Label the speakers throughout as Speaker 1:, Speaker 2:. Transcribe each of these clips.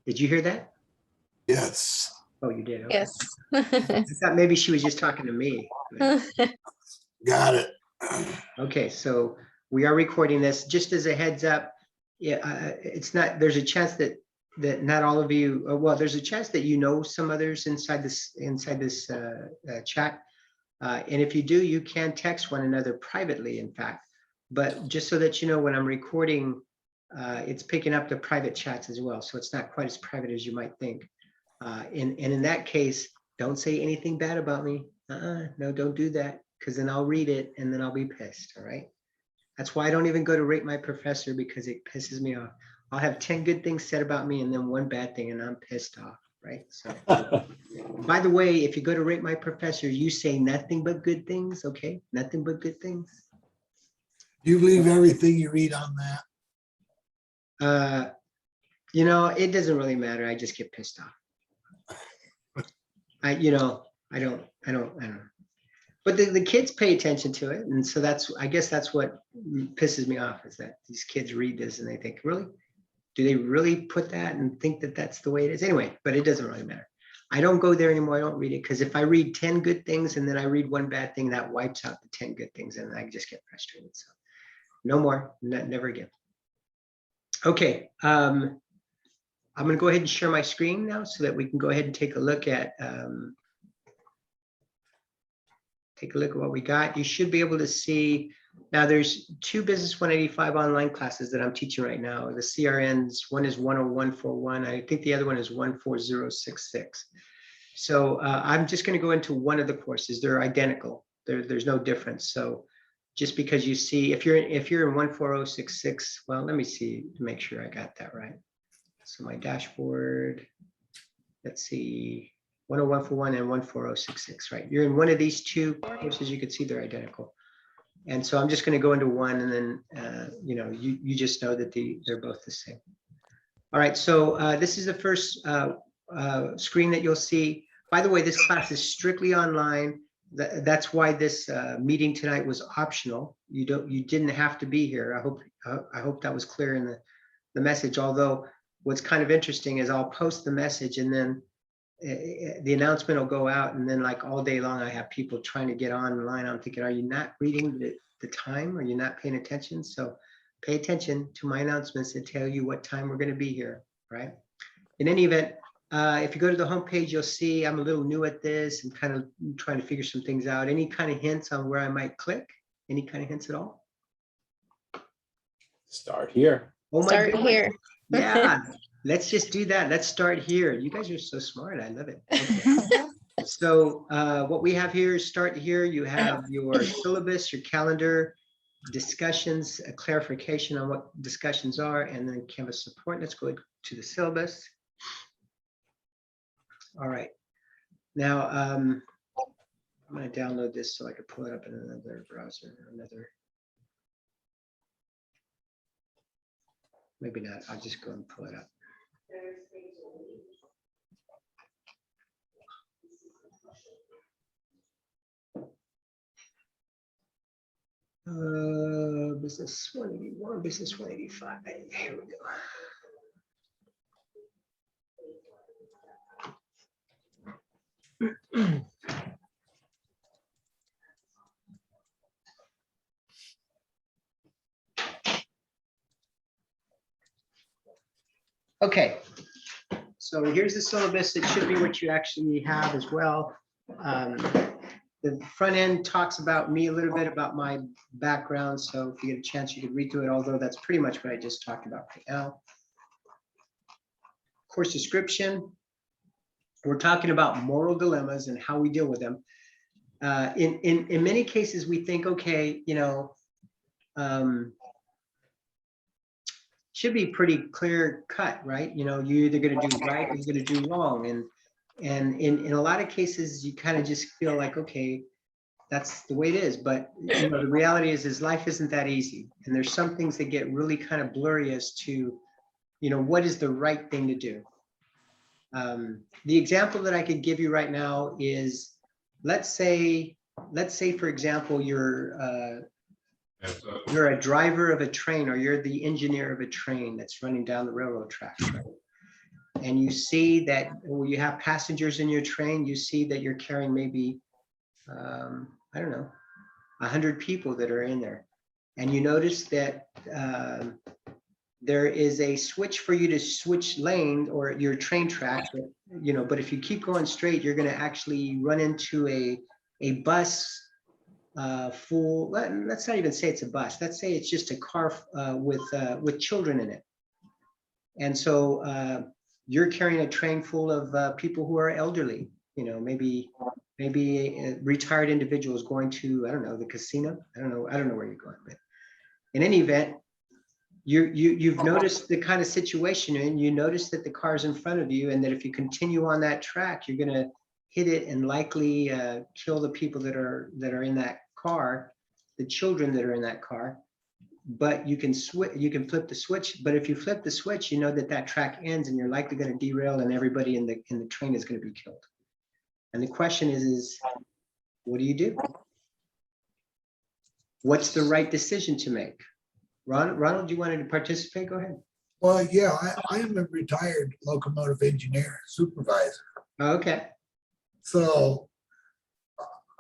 Speaker 1: Did you hear that?
Speaker 2: Yes.
Speaker 1: Oh, you did. Okay.
Speaker 3: Yes.
Speaker 1: I thought maybe she was just talking to me.
Speaker 2: Got it.
Speaker 1: Okay, so we are recording this. Just as a heads up, yeah, it's not. There's a chance that not all of you. Well, there's a chance that you know some others inside this chat, and if you do, you can text one another privately. In fact, but just so that you know, when I'm recording, it's picking up the private chats as well. So it's not quite as private as you might think. And in that case, don't say anything bad about me. No, don't do that, because then I'll read it and then I'll be pissed. All right. That's why I don't even go to rate my professor, because it pisses me off. I'll have 10 good things said about me and then one bad thing and I'm pissed off. Right. So by the way, if you go to rate my professor, you say nothing but good things. Okay. Nothing but good things.
Speaker 2: Do you believe everything you read on that?
Speaker 1: You know, it doesn't really matter. I just get pissed off. I don't. But the kids pay attention to it, and so I guess that's what pisses me off, is that these kids read this and they think, really, do they really put that and think that that's the way it is? Anyway, but it doesn't really matter. I don't go there anymore. I don't read it, because if I read 10 good things and then I read one bad thing, that wipes out the 10 good things, and I just get frustrated. So no more, never again. Okay. I'm going to go ahead and share my screen now so that we can go ahead and take a look at what we got. You should be able to see now. There's two Business 185 online classes that I'm teaching right now. The CRNs, one is 10141. I think the other one is 14066. So I'm just going to go into one of the courses. They're identical. There's no difference. So just because you see, if you're in 14066, well, let me see to make sure I got that right. So my dashboard, let's see, 10141 and 14066, right? You're in one of these two courses. You can see they're identical. And so I'm just going to go into one, and then, you just know that they're both the same. All right, so this is the first screen that you'll see. By the way, this class is strictly online. That's why this meeting tonight was optional. You didn't have to be here. I hope that was clear in the message. Although what's kind of interesting is I'll post the message, and then the announcement will go out, and then like all day long I have people trying to get online. I'm thinking, are you not reading the time? Are you not paying attention? So pay attention to my announcements that tell you what time we're going to be here, right? In any event, if you go to the homepage, you'll see I'm a little new at this. I'm kind of trying to figure some things out. Any kind of hints on where I might click? Any kind of hints at all?
Speaker 4: Start here.
Speaker 1: Oh my
Speaker 3: Start
Speaker 1: goodness.
Speaker 3: here.
Speaker 1: Yeah, let's just do that. Let's start here. You guys are so smart. I love it. Okay. So what we have here is start here. You have your syllabus, your calendar, discussions, a clarification on what discussions are, and then Canvas support. Let's go to the syllabus. All right. Now, I'm going to download this so I can pull it up in another browser, maybe not. I'll just go and pull it up. Business 181, Business 185. Here we go. Okay, so here's the syllabus. It should be what you actually have as well. The front end talks about me a little bit, about my background. So if you get a chance, you can read through it, although that's pretty much what I just talked about right now. Course description. We're talking about moral dilemmas and how we deal with them. In many cases, we think, okay, should be pretty clear cut, right? You're either going to do right or you're going to do wrong. And in a lot of cases, you kind of just feel like, okay, that's the way it is. But the reality is life isn't that easy. And there's some things that get really kind of blurry as to, what is the right thing to do. The example that I could give you right now is, let's say, for example, you're a driver of a train, or you're the engineer of a train that's running down the railroad tracks, right? and you see that when you have passengers in your train, you see that you're carrying maybe, I don't know, 100 people that are in there. And you notice that there is a switch for you to switch lane or your train track, but if you keep going straight, you're going to actually run into a bus full. Let's not even say it's a bus. Let's say it's just a car with children in it. And so you're carrying a train full of people who are elderly, maybe retired individuals going to, I don't know, the casino. I don't know where you're going, but in any event, you've noticed the kind of situation you're in. You notice that the car's in front of you, and that if you continue on that track, you're going to hit it and likely kill the people that are in that car, the children that are in that car. But you can flip the switch. But if you flip the switch, you know that track ends, and you're likely going to derail, and everybody in the train is going to be killed. And the question is, what do you do? What's the right decision to make? Ronald, you wanted to participate? Go ahead.
Speaker 2: Well, yeah, I am a retired locomotive engineer supervisor.
Speaker 1: Okay.
Speaker 2: So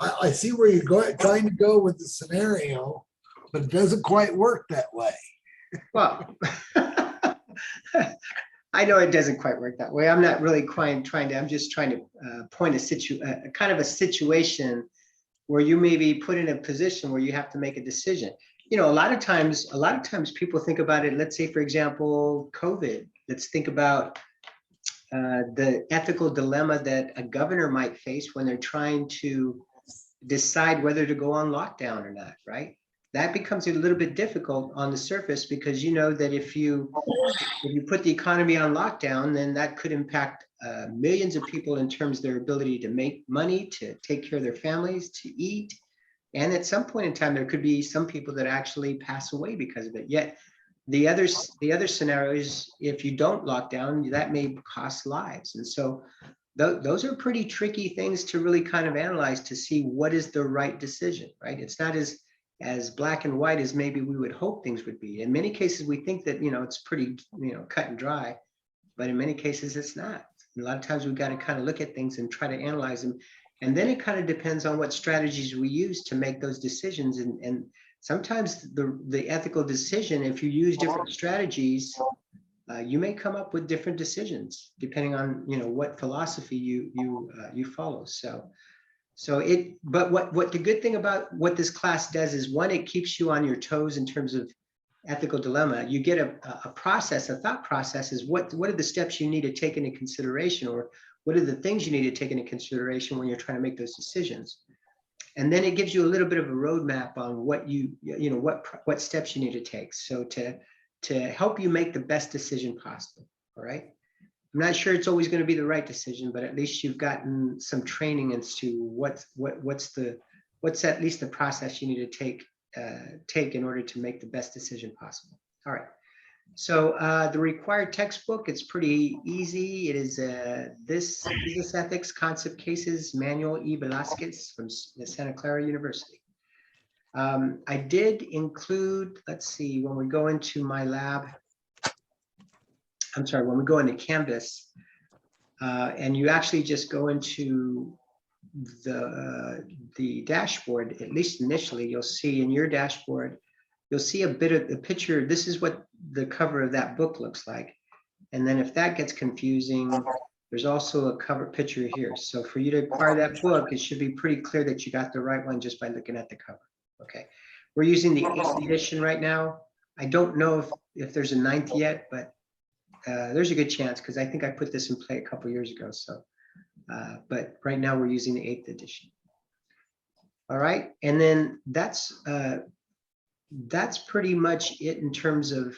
Speaker 2: I see where you're trying to go with the scenario, but it doesn't quite work that way.
Speaker 1: Well, I know it doesn't quite work that way. I'm not really quite trying to, I'm just trying to point a kind of a situation where you may be put in a position where you have to make a decision. A lot of times people think about it. Let's say, for example, COVID. Let's think about the ethical dilemma that a governor might face when they're trying to decide whether to go on lockdown or not, right? That becomes a little bit difficult on the surface, because you know that if you put the economy on lockdown, then that could impact millions of people in terms of their ability to make money, to take care of their families, to eat. And at some point in time, there could be some people that actually pass away because of it. Yet the other scenario is, if you don't lock down, that may cost lives. And so those are pretty tricky things to really kind of analyze to see what is the right decision, right? It's not as black and white as maybe we would hope things would be. In many cases, we think that, it's pretty, cut and dry, but in many cases it's not. And a lot of times we've got to kind of look at things and try to analyze them. And then it kind of depends on what strategies we use to make those decisions. And sometimes the ethical decision, if you use different strategies, you may come up with different decisions depending on, what philosophy you follow. But what the good thing about what this class does is, one, it keeps you on your toes in terms of ethical dilemma. You get a process, a thought process is what are the steps you need to take into consideration, or what are the things you need to take into consideration when you're trying to make those decisions. And then it gives you a little bit of a roadmap on what what steps you need to take. So to help you make the best decision possible. All right. I'm not sure it's always going to be the right decision, but at least you've gotten some training as to what's at least the process you need to take in order to make the best decision possible. All right. So the required textbook, it's pretty easy. It is this Business Ethics Concept Cases Manual E. Velasquez from the Santa Clara University. I did include, let's see, when we go into my lab, when we go into Canvas, and you actually just go into the dashboard, at least initially, you'll see in your dashboard, you'll see a bit of the picture. This is what the cover of that book looks like. And then if that gets confusing, there's also a cover picture here. So for you to acquire that book, it should be pretty clear that you got the right one just by looking at the cover. Okay. We're using the 8th edition right now. I don't know if there's a 9th yet, but there's a good chance, because I think I put this in play a couple years ago. So, but right now we're using the 8th edition. All right. And then that's pretty much it in terms of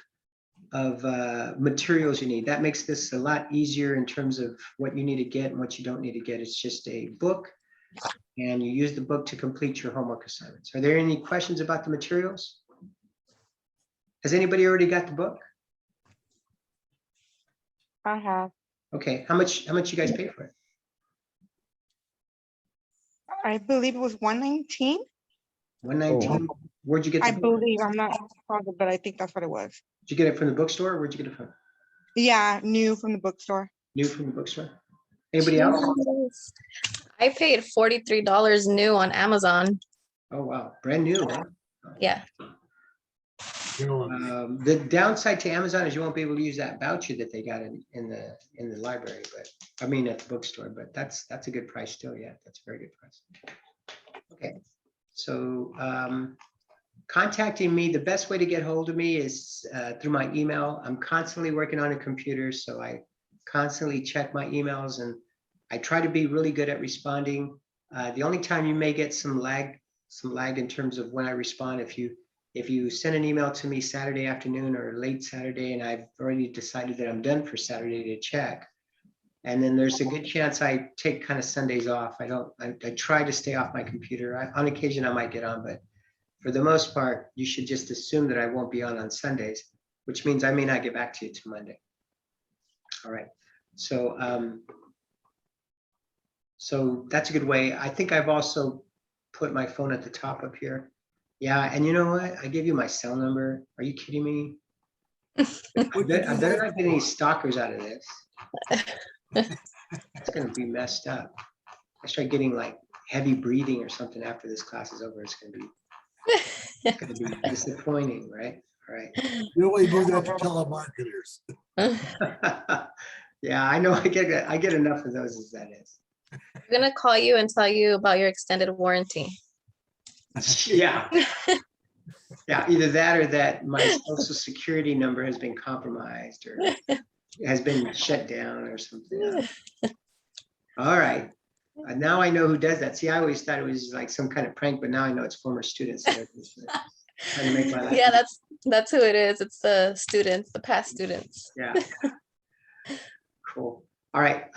Speaker 1: materials you need. That makes this a lot easier in terms of what you need to get and what you don't need to get. It's just a book, and you use the book to complete your homework assignments. Are there any questions about the materials? Has anybody already got the book?
Speaker 3: I have.
Speaker 1: Okay, how much you guys pay for it?
Speaker 3: I believe it was 119.
Speaker 1: 119. Where'd you get the
Speaker 3: I
Speaker 1: book?
Speaker 3: believe, I'm not positive, but I think that's what it was.
Speaker 1: Did you get it from the bookstore, or where'd you get it from?
Speaker 3: Yeah, new from the bookstore.
Speaker 1: New from the bookstore. Anybody else?
Speaker 4: Jeez. I paid $43 new on Amazon.
Speaker 1: Oh, wow, brand new, huh?
Speaker 4: Yeah.
Speaker 2: Killing me.
Speaker 1: The downside to Amazon is you won't be able to use that voucher that they got in the library, but I mean at the bookstore, but that's a good price still. Yeah, that's a very good price. Okay, so contacting me, the best way to get hold of me is through my email. I'm constantly working on a computer, so I constantly check my emails and I try to be really good at responding. The only time you may get some lag in terms of when I respond, if you send an email to me Saturday afternoon or late Saturday, and I've already decided that I'm done for Saturday to check, and then there's a good chance I take kind of Sundays off. I try to stay off my computer. On occasion I might get on, but for the most part, you should just assume that I won't be on Sundays, which means I may not get back to you till Monday. All right, so so that's a good way. I think I've also put my phone at the top up here. Yeah, and you know what? I gave you my cell number. Are you kidding me? I better not get any stalkers out of this. It's gonna be messed up. I start getting like heavy breathing or something after this class is over. It's gonna be disappointing, right? All right.
Speaker 2: You only do that to telemarketers.
Speaker 1: Yeah, I know. I get enough of those as that is.
Speaker 4: I'm gonna call you and tell you about your extended warranty.
Speaker 1: Yeah. Yeah, either that or that my social security number has been compromised or has been shut down or something. All right. Now I know who does that. See, I always thought it was like some kind of prank, but now I know it's former students that are just trying to make my life.
Speaker 4: Yeah, that's who it is. It's the students, the past students.
Speaker 1: Yeah. Cool. All right,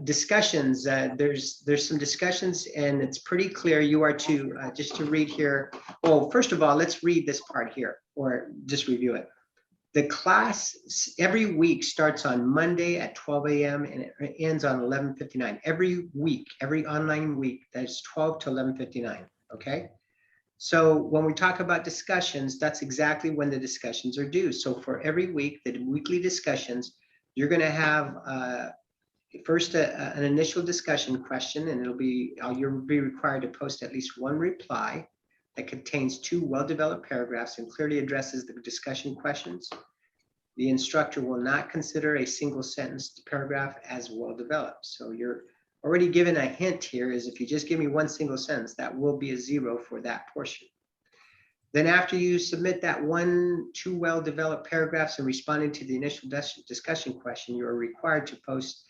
Speaker 1: discussions. There's some discussions and it's pretty clear. You are to, just to read here. Well, first of all, let's read this part here or just review it. The class every week starts on Monday at 12 a.m. and it ends on 11:59. Every week, every online week, that's 12 to 11:59, okay? So when we talk about discussions, that's exactly when the discussions are due. So for every week, the weekly discussions, you're gonna have first an initial discussion question, and you'll be required to post at least one reply that contains 2 well-developed paragraphs and clearly addresses the discussion questions. The instructor will not consider a single sentence paragraph as well-developed. So you're already given a hint here is if you just give me one single sentence, that will be a 0 for that portion. Then after you submit that 2 well-developed paragraphs and responding to the initial discussion question, you are required to post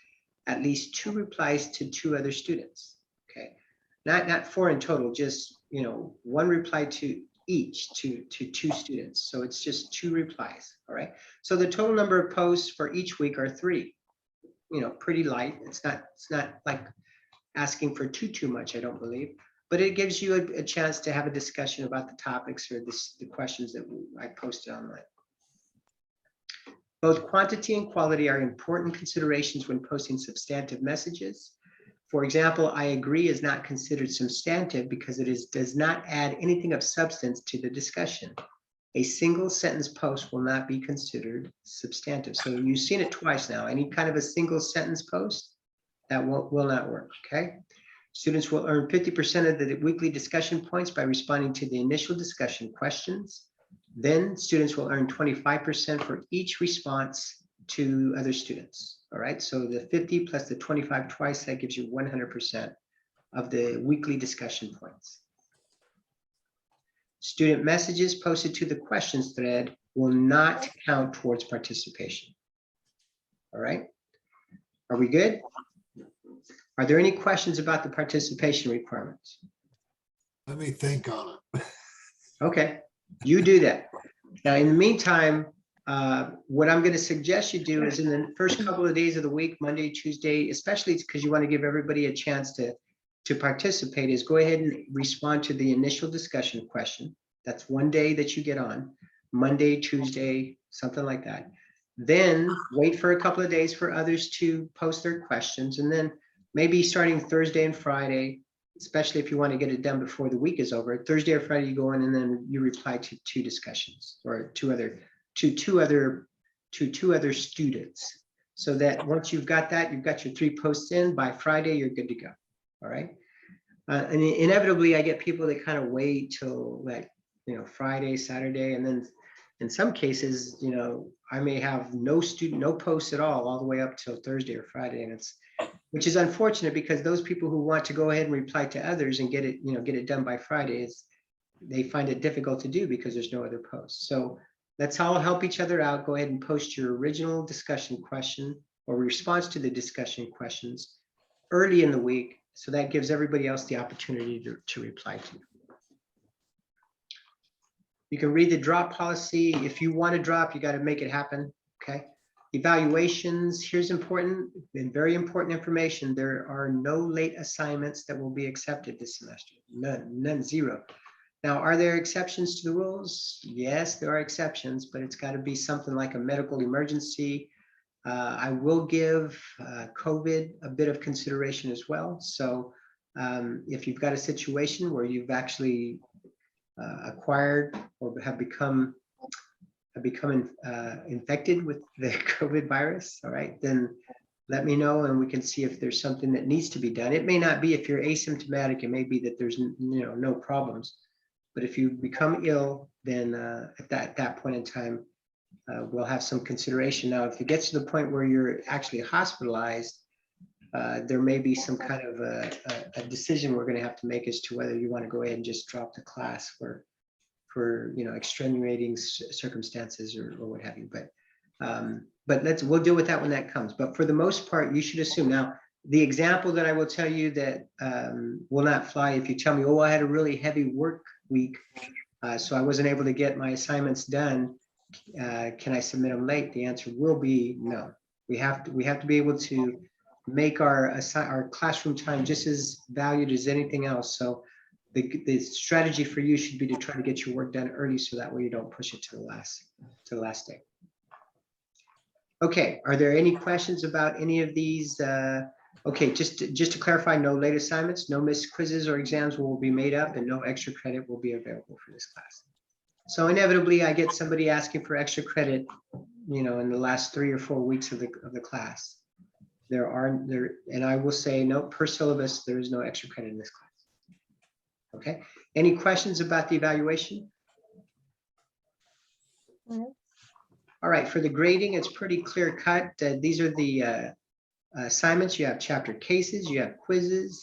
Speaker 1: at least 2 replies to 2 other students, okay? Not 4 in total, just, 1 reply to each to 2 students. So it's just 2 replies, all right? So the total number of posts for each week are 3, pretty light. It's not like asking for too much, I don't believe, but it gives you a chance to have a discussion about the topics or the questions that I posted online. Both quantity and quality are important considerations when posting substantive messages. For example, I agree is not considered substantive because it does not add anything of substance to the discussion. A single sentence post will not be considered substantive. So you've seen it twice now. Any kind of a single sentence post, that will not work, okay? Students will earn 50% of the weekly discussion points by responding to the initial discussion questions. Then students will earn 25% for each response to other students. All right, so the 50 plus the 25 twice, that gives you 100% of the weekly discussion points. Student messages posted to the questions thread will not count towards participation. All right, are we good? Are there any questions about the participation requirements?
Speaker 2: Let me think on it.
Speaker 1: Okay, you do that. Now, in the meantime, what I'm going to suggest you do is in the first couple of days of the week, Monday, Tuesday, especially because you want to give everybody a chance to participate, is go ahead and respond to the initial discussion question. That's one day that you get on, Monday, Tuesday, something like that. Then wait for a couple of days for others to post their questions. And then maybe starting Thursday and Friday, especially if you want to get it done before the week is over, Thursday or Friday, you go in and then you reply to 2 discussions or two other students. so that once you've got that, you've got your 3 posts in, by Friday, you're good to go. All right. And inevitably, I get people that kind of wait till like, Friday, Saturday, and then in some cases, I may have no posts at all the way up till Thursday or Friday. And which is unfortunate, because those people who want to go ahead and reply to others and get it done by Friday, they find it difficult to do because there's no other posts. So let's all help each other out. Go ahead and post your original discussion question or response to the discussion questions early in the week. So that gives everybody else the opportunity to reply to. You can read the drop policy. If you want to drop, you got to make it happen. Okay. Evaluations, here's important and very important information. There are no late assignments that will be accepted this semester. None, zero. Now, are there exceptions to the rules? Yes, there are exceptions, but it's got to be something like a medical emergency. I will give COVID a bit of consideration as well. So if you've got a situation where you've actually acquired or have become infected with the COVID virus, all right, then let me know and we can see if there's something that needs to be done. It may not be, if you're asymptomatic, it may be that there's no problems. But if you become ill, then at that point in time, we'll have some consideration. Now, if it gets to the point where you're actually hospitalized, there may be some kind of a decision we're going to have to make as to whether you want to go ahead and just drop the class for extenuating circumstances or what have you. But we'll deal with that when that comes. But for the most part, you should assume. Now, the example that I will tell you that will not fly if you tell me, oh, I had a really heavy work week, so I wasn't able to get my assignments done. Can I submit them late? The answer will be no. We have to be able to make our classroom time just as valued as anything else. So the strategy for you should be to try to get your work done early, so that way you don't push it to the last day. Okay, are there any questions about any of these? Okay, just to clarify, no late assignments, no missed quizzes or exams will be made up, and no extra credit will be available for this class. So inevitably, I get somebody asking for extra credit, in the last 3 or 4 weeks of the class. And I will say, no, per syllabus, there is no extra credit in this class. Okay, any questions about the evaluation?
Speaker 4: No.
Speaker 1: All right, for the grading, it's pretty clear cut. These are the assignments. You have chapter cases, you have quizzes,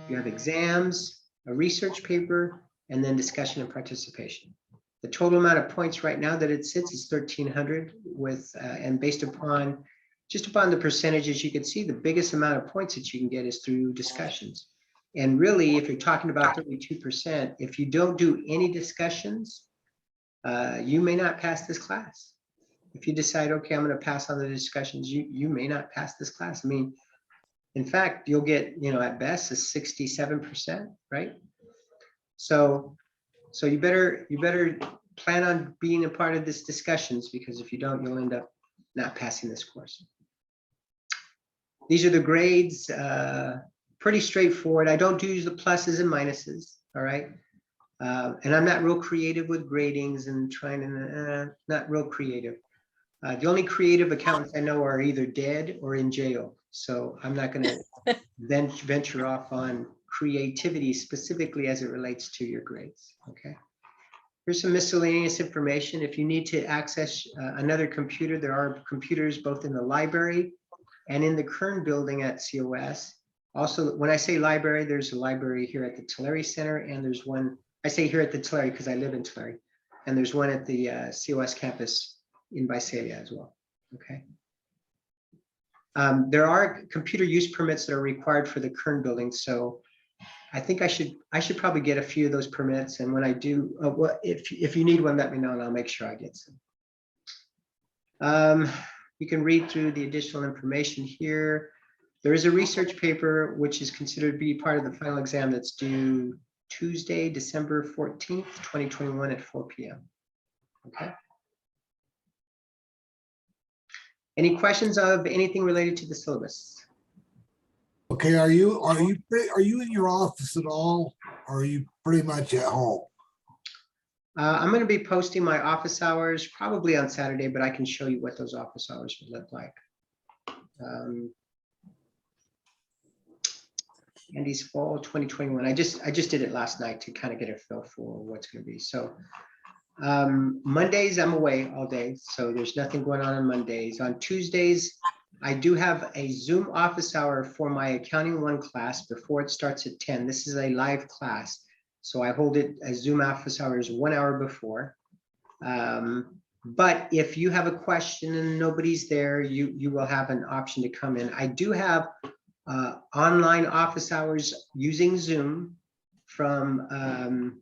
Speaker 1: you have exams, a research paper, and then discussion and participation. The total amount of points right now that it sits is 1,300 and based upon the percentages, you can see the biggest amount of points that you can get is through discussions. And really, if you're talking about 32%, if you don't do any discussions, you may not pass this class. If you decide, okay, I'm going to pass on the discussions, you may not pass this class. I mean, in fact, you'll get, at best, a 67%, right? So you better plan on being a part of this discussions, because if you don't, you'll end up not passing this course. These are the grades, pretty straightforward. I don't use the pluses and minuses, all right? And I'm not real creative with gradings and trying to, not real creative. The only creative accountants I know are either dead or in jail. So I'm not gonna then venture off on creativity specifically as it relates to your grades, okay? Here's some miscellaneous information. If you need to access another computer, there are computers both in the library and in the Kern building at COS. Also, when I say library, there's a library here at the Tulare Center, and there's one, I say here at the Tulare because I live in Tulare, and there's one at the COS campus in Visalia as well, okay? There are computer use permits that are required for the Kern building, so I think I should probably get a few of those permits, and when I do, well, if you need one, let me know and I'll make sure I get some. You can read through the additional information here. There is a research paper which is considered to be part of the final exam that's due Tuesday, December 14th, 2021 at 4 p.m. Okay. Any questions of anything related to the syllabus?
Speaker 2: Okay, are you in your office at all? Or are you pretty much at home?
Speaker 1: I'm going to be posting my office hours probably on Saturday, but I can show you what those office hours would look like. Andy's fall 2021. I just did it last night to kind of get a feel for what's going to be. So Mondays I'm away all day, so there's nothing going on Mondays. On Tuesdays, I do have a Zoom office hour for my Accounting 1 class before it starts at 10. This is a live class, so I hold it as Zoom office hours 1 hour before. But if you have a question and nobody's there, you will have an option to come in. I do have online office hours using Zoom from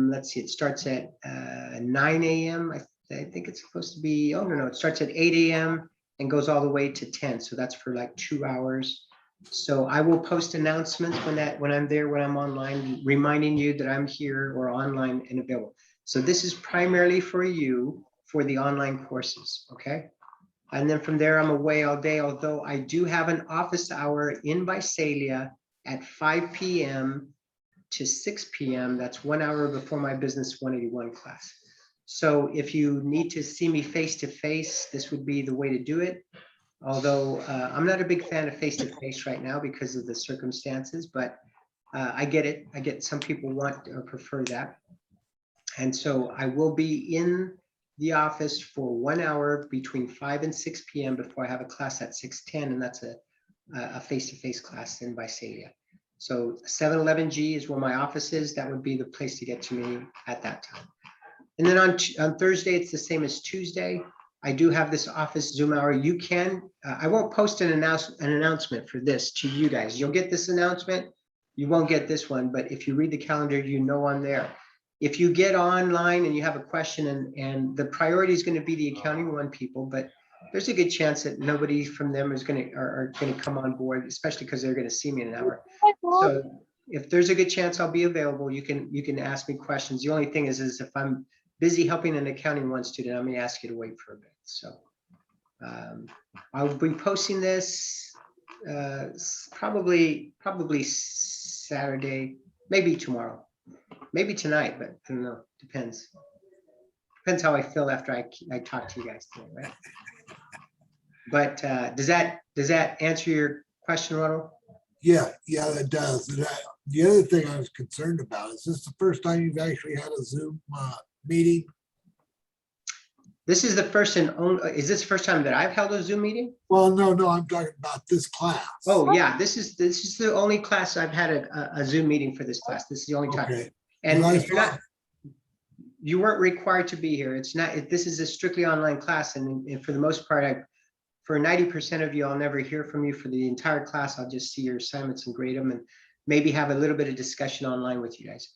Speaker 1: let's see, it starts at 9 a.m. I think it's supposed to be, oh no, it starts at 8 a.m. and goes all the way to 10. So that's for like 2 hours. So I will post announcements when I'm there, when I'm online, reminding you that I'm here or online and available. So this is primarily for you for the online courses, okay? And then from there, I'm away all day, although I do have an office hour in Visalia at 5 p.m. to 6 p.m. That's 1 hour before my Business 181 class. So if you need to see me face-to-face, this would be the way to do it. Although I'm not a big fan of face-to-face right now because of the circumstances, but I get it. I get some people want or prefer that. And so I will be in the office for 1 hour between 5 and 6 p.m. before I have a class at 6:10, and that's a face-to-face class in Visalia. So 711G is where my office is. That would be the place to get to me at that time. And then on Thursday, it's the same as Tuesday. I do have this office Zoom hour. You can, I won't post an announcement for this to you guys. You'll get this announcement. You won't get this one, but if you read the calendar, you know I'm there. If you get online and you have a question, and the priority is going to be the Accounting 1 people, but there's a good chance that nobody from them is going to come on board, especially because they're going to see me in an hour. So if there's a good chance I'll be available, you can ask me questions. The only thing is if I'm busy helping an Accounting 1 student, I'm going to ask you to wait for a bit. So I'll be posting this probably Saturday, maybe tomorrow, maybe tonight, but I don't know. Depends how I feel after I talk to you guys today, right? But does that answer your question, Ronald?
Speaker 2: Yeah, that does. And the other thing I was concerned about, is this the first time you've actually had a Zoom meeting?
Speaker 1: This is the first and only, is this the first time that I've held a Zoom meeting?
Speaker 2: Well, no, I'm talking about this class.
Speaker 1: Oh, yeah, this is the only class I've had a Zoom meeting for this class. This is the only time.
Speaker 2: Okay.
Speaker 1: And
Speaker 2: Well, I
Speaker 1: you're not,
Speaker 2: thought-
Speaker 1: you weren't required to be here. It's not, this is a strictly online class, and for the most part, for 90% of you, I'll never hear from you for the entire class. I'll just see your assignments and grade them and maybe have a little bit of discussion online with you guys.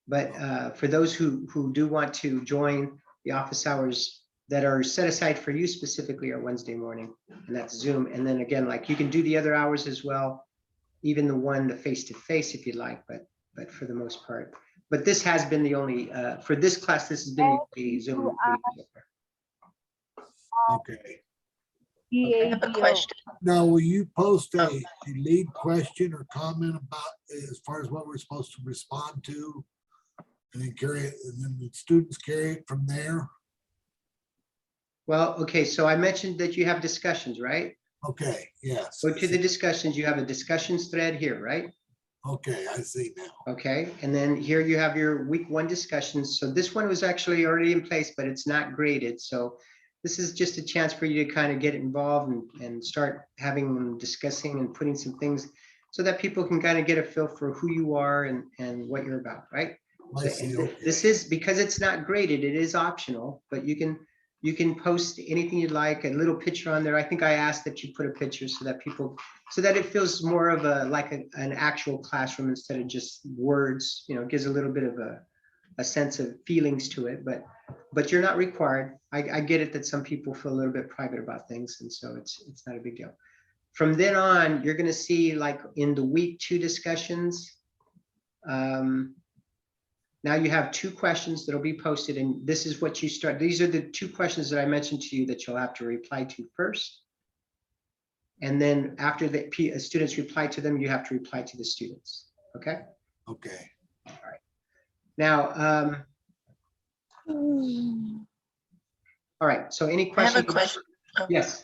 Speaker 1: But for those who do want to join, the office hours that are set aside for you specifically are Wednesday morning, and that's Zoom. And then again, like you can do the other hours as well, even the face-to-face if you'd like, but for the most part. But this has been the only, for this class, this has been the Zoom meeting so far.
Speaker 2: Okay.
Speaker 4: I have a question.
Speaker 2: Now, will you post a lead question or comment about as far as what we're supposed to respond to? And then and then the students carry it from there?
Speaker 1: Well, okay, so I mentioned that you have discussions, right?
Speaker 2: Okay, yes.
Speaker 1: Go to the discussions. You have a discussions thread here, right?
Speaker 2: Okay, I see now.
Speaker 1: Okay, and then here you have your week 1 discussions. So this one was actually already in place, but it's not graded. So this is just a chance for you to kind of get involved and start having discussing and putting some things so that people can kind of get a feel for who you are and what you're about, right?
Speaker 2: I see, okay.
Speaker 1: This is, because it's not graded, it is optional, but you can post anything you'd like, a little picture on there. I think I asked that you put a picture so that it feels more of an actual classroom instead of just words, it gives a little bit of a sense of feelings to it, but you're not required. I get it that some people feel a little bit private about things, and so it's not a big deal. From then on, you're going to see, like in the week 2 discussions, now you have 2 questions that'll be posted, and this is what you start. These are the 2 questions that I mentioned to you that you'll have to reply to first. And then after the students reply to them, you have to reply to the students. Okay?
Speaker 2: Okay.
Speaker 1: All right. Now, all right. So any
Speaker 4: I have
Speaker 1: questions?
Speaker 4: a question.
Speaker 1: Yes.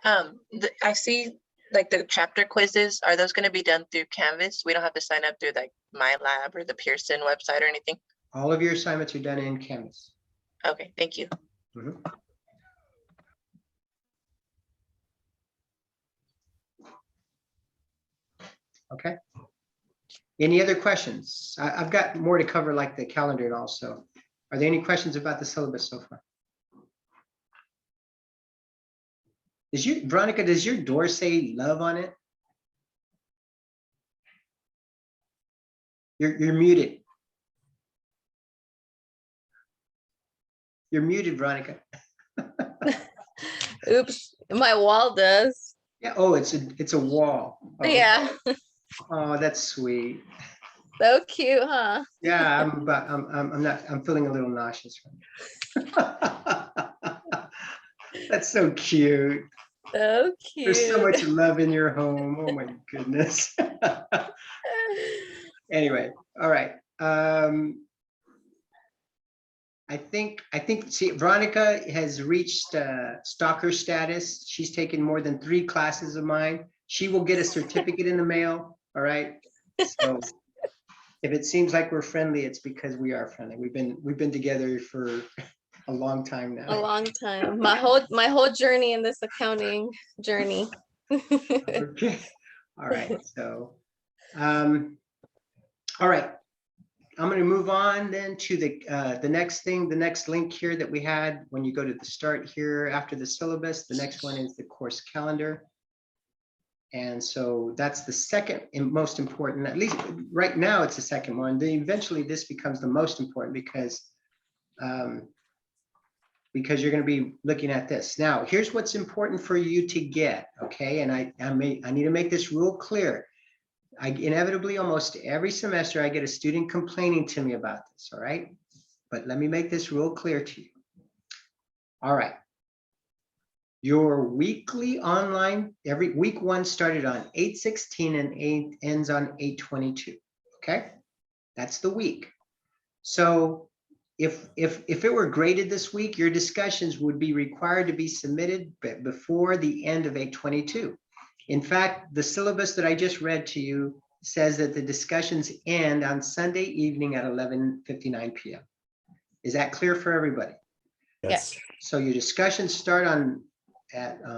Speaker 5: I see like the chapter quizzes, are those gonna be done through Canvas? We don't have to sign up through like My Lab or the Pearson website or anything?
Speaker 1: All of your assignments are done in Canvas.
Speaker 5: Okay, thank you.
Speaker 1: Mhm. Okay. Any other questions? I've got more to cover, like the calendar and all, so. Are there any questions about the syllabus so far? Veronica, does your door say love on it? You're muted. You're muted, Veronica.
Speaker 4: Oops, my wall does.
Speaker 1: Yeah, oh, it's a wall. Oh,
Speaker 4: Yeah,
Speaker 1: Oh, that's sweet.
Speaker 4: so cute, huh?
Speaker 1: Yeah, I'm feeling a little nauseous. That's so cute.
Speaker 4: So
Speaker 1: There's so
Speaker 4: cute.
Speaker 1: much love in your home. Oh my goodness. Anyway, all right. See, Veronica has reached stalker status. She's taken more than 3 classes of mine. She will get a certificate in the mail. All right. So if it seems like we're friendly, it's because we are friendly. We've been together for a long time
Speaker 4: A
Speaker 1: now.
Speaker 4: long time. My whole journey in this accounting journey.
Speaker 1: Okay. All right. So, all right. I'm going to move on then to the next thing, the next link here that we had when you go to the start here after the syllabus. The next one is the course calendar. And so that's the second and most important, at least right now it's the second one. Then eventually this becomes the most important because you're going to be looking at this. Now, here's what's important for you to get, okay? And I need to make this real clear. Inevitably, almost every semester, I get a student complaining to me about this, all right? But let me make this real clear to you. All right. Your weekly online, every week 1 started on 8/16 and ends on 8/22, okay? That's the week. So if it were graded this week, your discussions would be required to be submitted before the end of 8/22. In fact, the syllabus that I just read to you says that the discussions end on Sunday evening at 11:59 p.m. Is that clear for everybody?
Speaker 4: Yes.
Speaker 1: So your discussions start on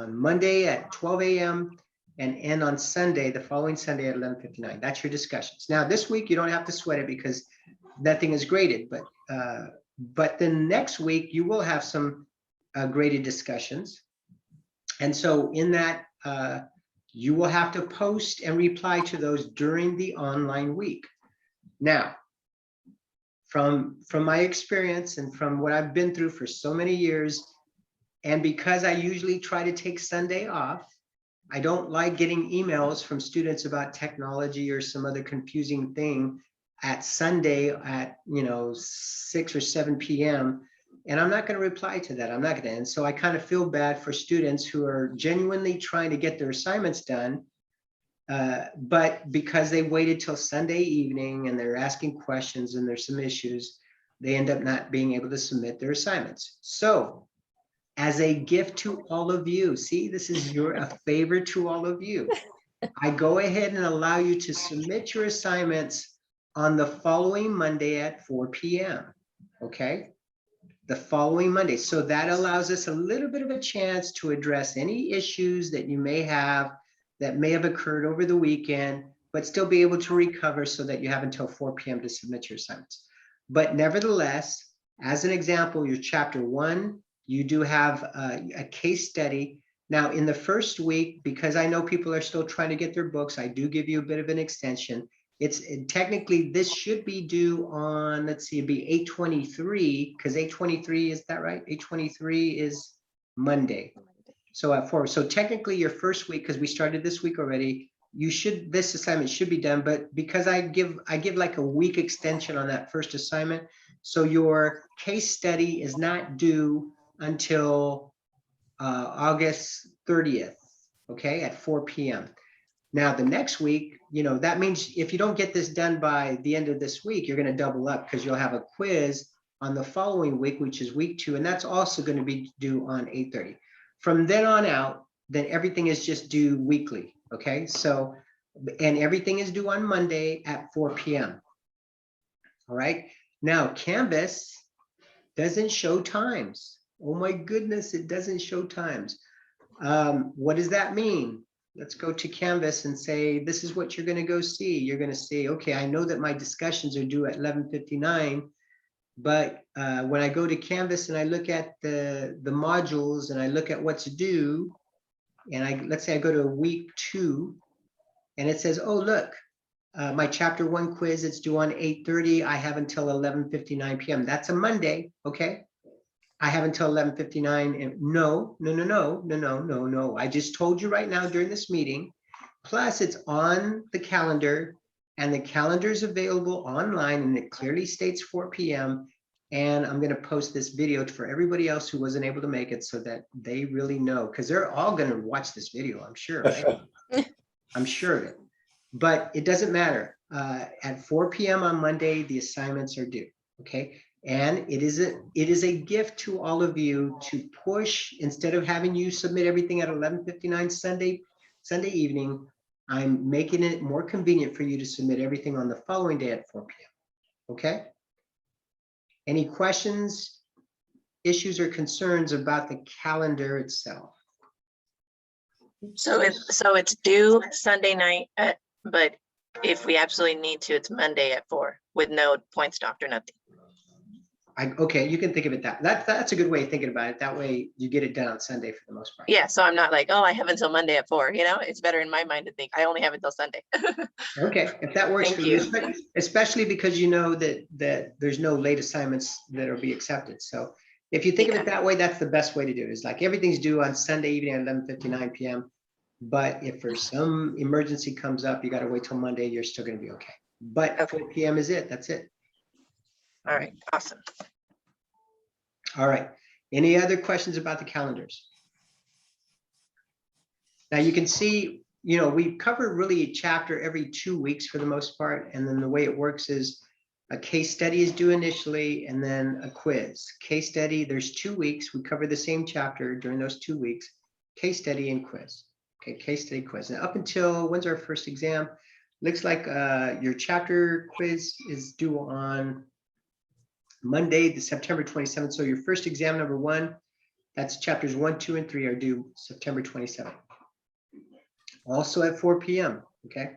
Speaker 1: Monday at 12 a.m. and end on Sunday, the following Sunday at 11:59. That's your discussions. Now, this week, you don't have to sweat it because nothing is graded, but then next week, you will have some graded discussions. And so in that, you will have to post and reply to those during the online week. Now, from my experience and from what I've been through for so many years, and because I usually try to take Sunday off, I don't like getting emails from students about technology or some other confusing thing at Sunday at 6 or 7 p.m. And I'm not going to reply to that. I'm not going to. And so I kind of feel bad for students who are genuinely trying to get their assignments done. But because they waited till Sunday evening and they're asking questions and there's some issues, they end up not being able to submit their assignments. So as a gift to all of you, see, this is a favor to all of you. I go ahead and allow you to submit your assignments on the following Monday at 4 p.m. Okay? The following Monday. So that allows us a little bit of a chance to address any issues that you may have that may have occurred over the weekend, but still be able to recover so that you have until 4 p.m. to submit your assignments. But nevertheless, as an example, your chapter 1, you do have a case study. Now, in the first week, because I know people are still trying to get their books, I do give you a bit of an extension. Technically, this should be due on, let's see, it'd be 8/23, because 8/23, is that right? 8/23 is Monday. So at 4, so technically your first week, because we started this week already, this assignment should be done, but because I give like a week extension on that first assignment, so your case study is not due until August 30th, okay, at 4 p.m. Now, the next week, that means if you don't get this done by the end of this week, you're going to double up because you'll have a quiz on the following week, which is week 2, and that's also going to be due on 8:30. From then on out, then everything is just due weekly, okay? So, and everything is due on Monday at 4 p.m. All right, now Canvas doesn't show times. Oh my goodness, it doesn't show times. What does that mean? Let's go to Canvas and say, this is what you're gonna go see. You're gonna see, okay, I know that my discussions are due at 11:59, but when I go to Canvas and I look at the modules and I look at what's due, and let's say I go to week 2, and it says, oh, look, my chapter 1 quiz, it's due on 8:30. I have until 11:59 p.m. That's a Monday, okay? I have until 11:59, and no. I just told you right now during this meeting. Plus, it's on the calendar, and the calendar is available online, and it clearly states 4 p.m. And I'm going to post this video for everybody else who wasn't able to make it, so that they really know, because they're all going to watch this video, I'm sure. Right? I'm sure of it. But it doesn't matter. At 4 p.m. on Monday, the assignments are due. Okay. And it is a gift to all of you to push, instead of having you submit everything at 11:59 Sunday evening, I'm making it more convenient for you to submit everything on the following day at 4 p.m. Okay. Any questions, issues, or concerns about the calendar itself?
Speaker 5: So it's due Sunday night, but if we absolutely need to, it's Monday at 4 with no points docked or nothing.
Speaker 1: Okay, you can think of it that's a good way of thinking about it. That way you get it done on Sunday for the most part.
Speaker 5: Yeah, so I'm not like, oh, I have until Monday at 4, it's better in my mind to think I only have until Sunday.
Speaker 1: Okay, if that works
Speaker 5: Thank
Speaker 1: for you, especially because you know that there's no late assignments that will be accepted. So if you think of
Speaker 5: Yeah.
Speaker 1: it that way, that's the best way to do it. Is like everything's due on Sunday evening at 11:59 p.m. But if for some emergency comes up, you got to wait till Monday, you're still going to be okay. But
Speaker 5: Okay.
Speaker 1: 4 p.m. is it. That's it.
Speaker 5: All right, awesome.
Speaker 1: All right. Any other questions about the calendars? Now you can see, we cover really a chapter every 2 weeks for the most part. And then the way it works is a case study is due initially, and then a quiz. Case study, there's 2 weeks. We cover the same chapter during those 2 weeks, case study and quiz. Okay, case study, quiz. Now up until, when's our first exam? Looks like your chapter quiz is due on Monday, the September 27th. So your first exam, number 1, that's chapters 1, 2, and 3 are due September 27th. Also at 4 p.m. Okay.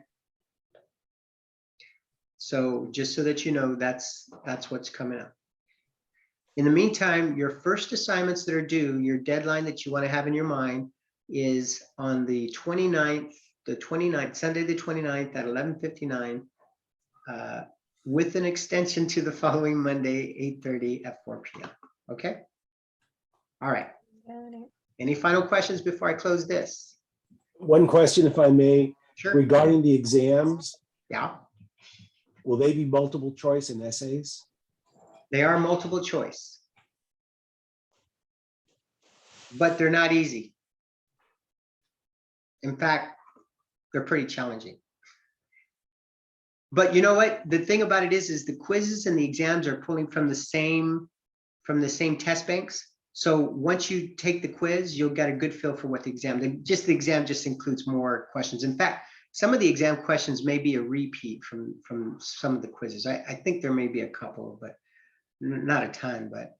Speaker 1: So just so that you know, that's what's coming up. In the meantime, your first assignments that are due, your deadline that you want to have in your mind is on the 29th, Sunday the 29th at 11:59, with an extension to the following Monday, 8:30 at 4 p.m. Okay. All right. Any final questions before I close this?
Speaker 6: One question, if I may,
Speaker 1: Sure.
Speaker 6: regarding the exams,
Speaker 1: Yeah,
Speaker 6: will they be multiple choice and essays?
Speaker 1: they are multiple choice, but they're not easy. In fact, they're pretty challenging. But you know what? The thing about it is the quizzes and the exams are pulling from the same test banks. So once you take the quiz, you'll get a good feel for what the exam just includes more questions. In fact, some of the exam questions may be a repeat from some of the quizzes. I think there may be a couple, but not a ton. But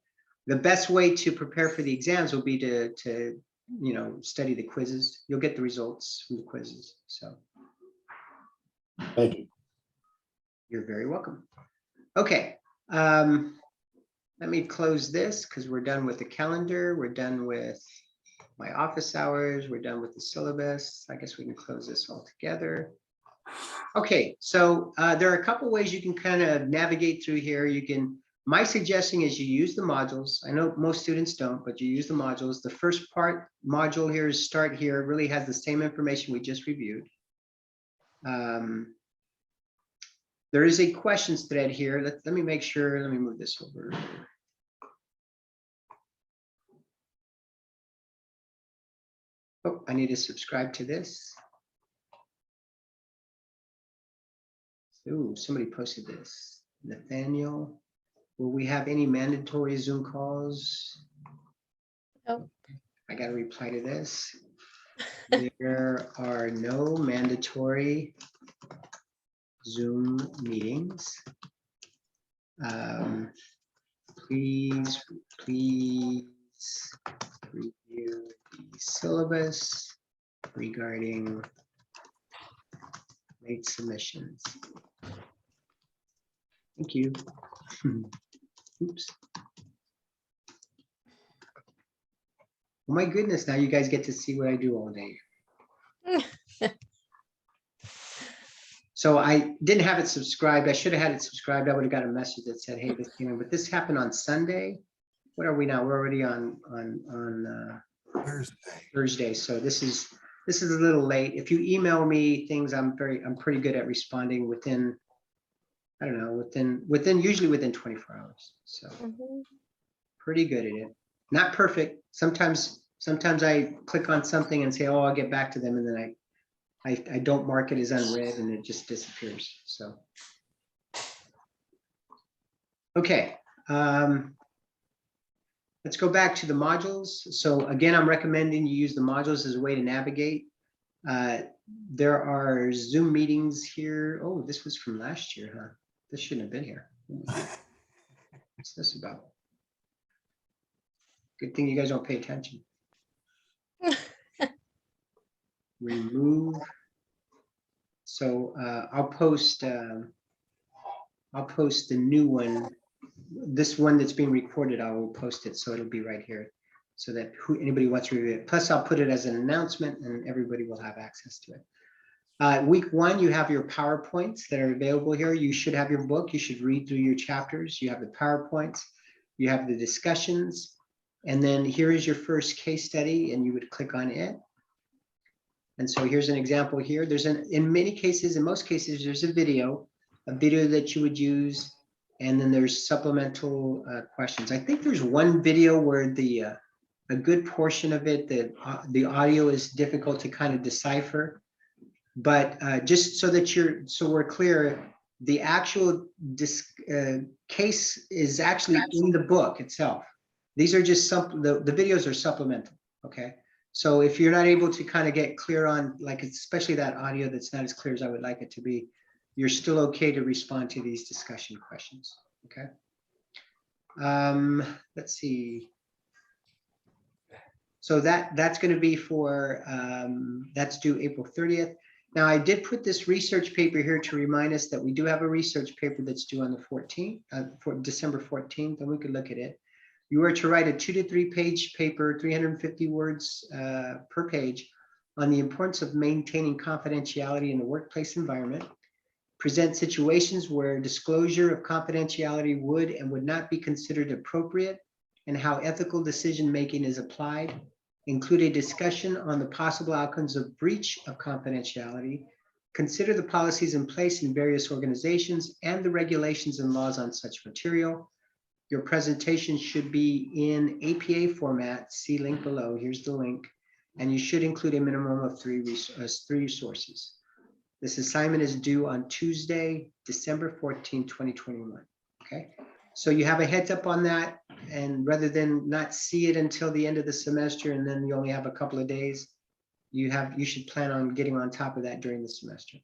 Speaker 1: the best way to prepare for the exams will be to study the quizzes. You'll get the results from the quizzes. So
Speaker 6: Thank you.
Speaker 1: you're very welcome. Okay. Let me close this because we're done with the calendar. We're done with my office hours. We're done with the syllabus. I guess we can close this all together. Okay, so there are a couple ways you can kind of navigate through here. My suggestion is you use the modules. I know most students don't, but you use the modules. The first module here is Start Here. It really has the same information we just reviewed. There is a questions thread here. Let me make sure. Let me move this over. Oh, I need to subscribe to this. Ooh, somebody posted this. Nathaniel, will we have any mandatory Zoom calls?
Speaker 4: Nope.
Speaker 1: I got to reply to this. There are no mandatory Zoom meetings. Please review the syllabus regarding late submissions. Thank you. Oops. Oh my goodness, now you guys get to see what I do all day. So I didn't have it subscribed. I should have had it subscribed. I would have got a message that said, hey, this came in, but this happened on Sunday. What are we now? We're already on
Speaker 2: Thursday.
Speaker 1: Thursday. So this is a little late. If you email me things, I'm pretty good at responding within, I don't know, usually within 24 hours. So
Speaker 4: Mhm.
Speaker 1: pretty good at it. Not perfect. Sometimes I click on something and say, oh, I'll get back to them. And then I don't mark it as unread and it just disappears. So. Okay. Let's go back to the modules. So again, I'm recommending you use the modules as a way to navigate. There are Zoom meetings here. Oh, this was from last year, huh? This shouldn't have been here. What's this about? Good thing you guys don't pay attention. Remove. So I'll post the new one. This one that's being recorded, I will post it, so it'll be right here, so that anybody wants to review it. Plus, I'll put it as an announcement, and everybody will have access to it. Week 1, you have your PowerPoints that are available here. You should have your book. You should read through your chapters. You have the PowerPoints. You have the discussions, and then here is your first case study, and you would click on it. And so here's an example here. In most cases, there's a video that you would use. And then there's supplemental questions. I think there's one video where a good portion of it, the audio is difficult to kind of decipher. But just so that we're clear, the actual case is actually in the book itself. These are just the videos are supplemental. Okay. So if you're not able to kind of get clear on, like, especially that audio that's not as clear as I would like it to be, you're still okay to respond to these discussion questions, okay? Let's see. So that's going to be for, that's due April 30th. Now, I did put this research paper here to remind us that we do have a research paper that's due on the 14th, for December 14th, and we could look at it. You are to write a 2 to 3 page paper, 350 words per page, on the importance of maintaining confidentiality in the workplace environment. Present situations where disclosure of confidentiality would and would not be considered appropriate, and how ethical decision-making is applied. Include a discussion on the possible outcomes of breach of confidentiality. Consider the policies in place in various organizations and the regulations and laws on such material. Your presentation should be in APA format. See link below. Here's the link. And you should include a minimum of 3 resources. This assignment is due on Tuesday, December 14, 2021. Okay, so you have a heads up on that, and rather than not see it until the end of the semester and then you only have a couple of days, you should plan on getting on top of that during the semester.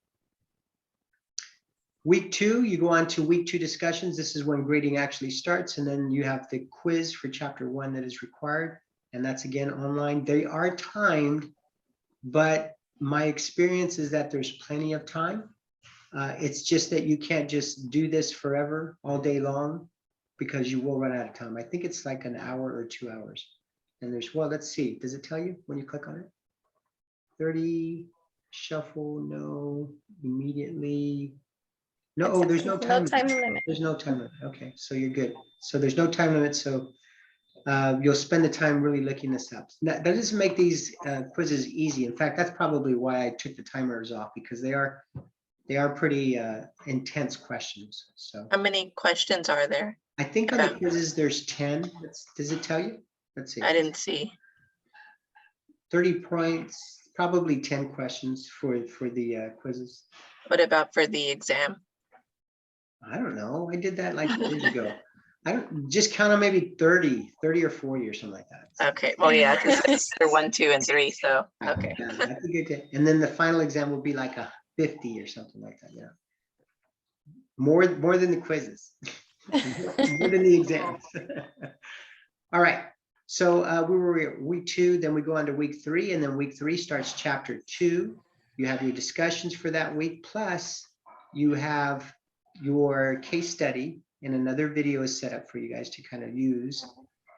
Speaker 1: Week 2, you go on to week 2 discussions. This is when grading actually starts, and then you have the quiz for chapter 1 that is required, and that's again online. They are timed, but my experience is that there's plenty of time. It's just that you can't just do this forever, all day long, because you will run out of time. I think it's like an hour or 2 hours. And well, let's see. Does it tell you when you click on it? 30, shuffle, no, immediately. No, oh, there's no time.
Speaker 4: No time limit.
Speaker 1: There's no time limit. Okay, so you're good. So there's no time limit. So you'll spend the time really looking this up. That doesn't make these quizzes easy. In fact, that's probably why I took the timers off, because they are pretty intense questions. So
Speaker 5: How many questions are there?
Speaker 1: I think on the quizzes there's 10. Does it tell you? Let's see.
Speaker 5: I didn't see.
Speaker 1: 30 points, probably 10 questions for the quizzes.
Speaker 5: What about for the exam?
Speaker 1: I don't know. I did that like years ago. I don't, just count on maybe 30 or 40 or something like that.
Speaker 5: Okay, well, yeah, because they're 1, 2, and 3, so, okay.
Speaker 1: Yeah, that's a good day. And then the final exam will be like a 50 or something like that, yeah. More than the quizzes. More than the exams. All right, so we were at week 2, then we go on to week 3, and then week 3 starts chapter 2. You have your discussions for that week, plus you have your case study, and another video is set up for you guys to kind of use.